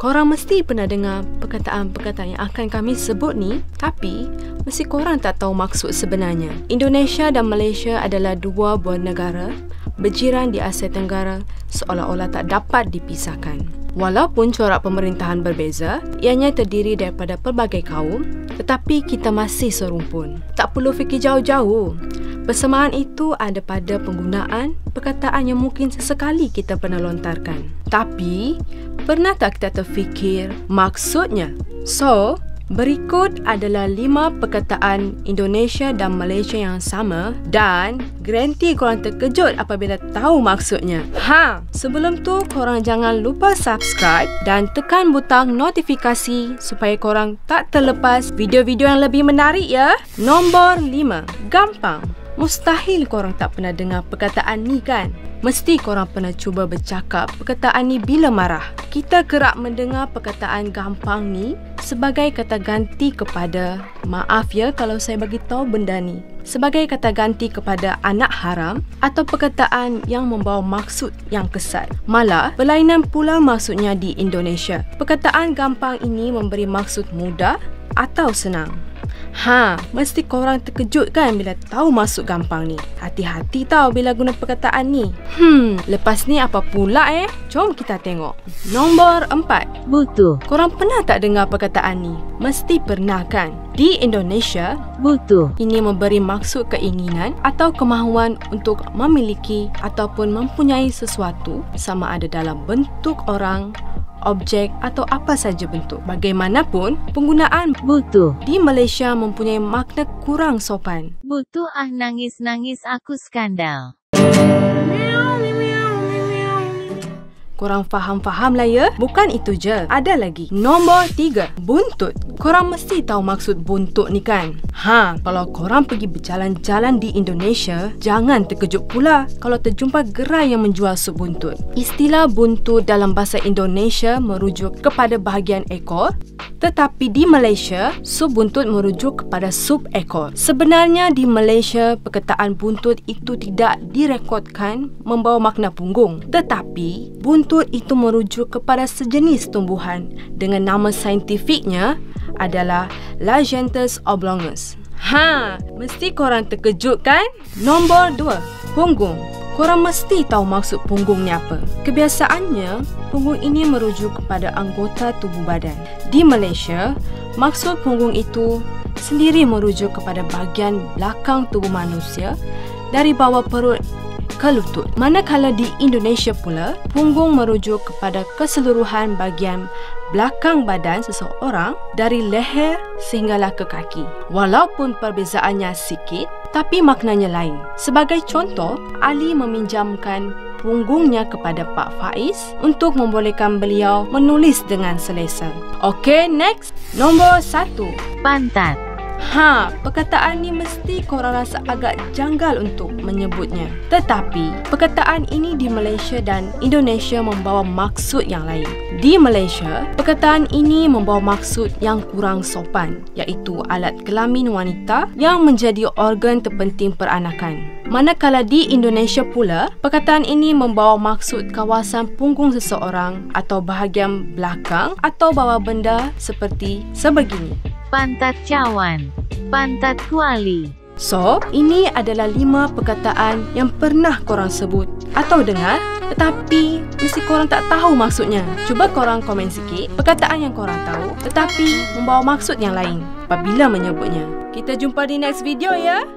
Korang mesti pernah dengar perkataan-perkataan yang akan kami sebut ni, tapi mesti korang tak tahu maksud sebenarnya. Indonesia dan Malaysia adalah dua buah negara berjiran di Asia Tenggara seolah-olah tak dapat dipisahkan. Walaupun corak pemerintahan berbeza, ianya terdiri daripada pelbagai kaum, tetapi kita masih serumpun. Tak perlu fikir jauh-jauh. Persamaan itu ada pada penggunaan perkataan yang mungkin sesekali kita pernah lontarkan. Tapi, pernah tak kita terfikir maksudnya? So, berikut adalah 5 perkataan Indonesia dan Malaysia yang sama dan garanti korang terkejut apabila tahu maksudnya. Sebelum tu korang jangan lupa subscribe dan tekan butang notifikasi supaya korang tak terlepas video-video yang lebih menarik ya. Nombor 5. Gampang. Mustahil korang tak pernah dengar perkataan ni kan? Mesti korang pernah cuba bercakap perkataan ni bila marah. Kita kerap mendengar perkataan gampang ni sebagai kata ganti kepada maaf ya kalau saya bagi tahu benda ni. Sebagai kata ganti kepada anak haram atau perkataan yang membawa maksud yang kesat. Malah, berlainan pula maksudnya di Indonesia. Perkataan gampang ini memberi maksud mudah atau senang. Mesti korang terkejut kan bila tahu maksud gampang ni. Hati-hati tau bila guna perkataan ni. Lepas ni apa pula Jom kita tengok. Nombor 4. Butuh. Korang pernah tak dengar perkataan ni? Mesti pernah kan? Di Indonesia, butuh ini memberi maksud keinginan atau kemahuan untuk memiliki ataupun mempunyai sesuatu, sama ada dalam bentuk orang, objek atau apa saja bentuk. Bagaimanapun, penggunaan butuh di Malaysia mempunyai makna kurang sopan. Butuh nangis-nangis aku skandal. Korang faham-faham lah ya? Bukan itu je, ada lagi. Nombor 3. Buntut. Korang mesti tahu maksud buntut ni kan? Kalau korang pergi berjalan-jalan di Indonesia, jangan terkejut pula kalau terjumpa gerai yang menjual sup buntut. Istilah buntut dalam bahasa Indonesia merujuk kepada bahagian ekor, tetapi di Malaysia, sup buntut merujuk kepada sup ekor. Sebenarnya di Malaysia, perkataan buntut itu tidak direkodkan membawa makna punggung. Tetapi, buntut itu merujuk kepada sejenis tumbuhan dengan nama saintifiknya adalah Lagentus oblongus. Mesti korang terkejut kan? Nombor 2. Punggung. Korang mesti tahu maksud punggung ni apa. Kebiasaannya, punggung ini merujuk kepada anggota tubuh badan. Di Malaysia, maksud punggung itu sendiri merujuk kepada bahagian belakang tubuh manusia dari bawah perut ke lutut. Manakala di Indonesia pula, punggung merujuk kepada keseluruhan bahagian belakang badan seseorang dari leher sehinggalah ke kaki. Walaupun perbezaannya sikit, tapi maknanya lain. Sebagai contoh, Ali meminjamkan punggungnya kepada Pak Faiz untuk membolehkan beliau menulis dengan selesa. Okey, next. Nombor 1. Pantat. Perkataan ni mesti korang rasa agak janggal untuk menyebutnya. Tetapi, perkataan ini di Malaysia dan Indonesia membawa maksud yang lain. Di Malaysia, perkataan ini membawa maksud yang kurang sopan, iaitu alat kelamin wanita yang menjadi organ terpenting peranakan. Manakala di Indonesia pula, perkataan ini membawa maksud kawasan punggung seseorang atau bahagian belakang atau bawah benda seperti sebegini. Pantat cawan. Pantat kuali. So, ini adalah 5 perkataan yang pernah korang sebut atau dengar, tetapi mesti korang tak tahu maksudnya. Cuba korang komen sikit perkataan yang korang tahu tetapi membawa maksud yang lain apabila menyebutnya. Kita jumpa di next video ya.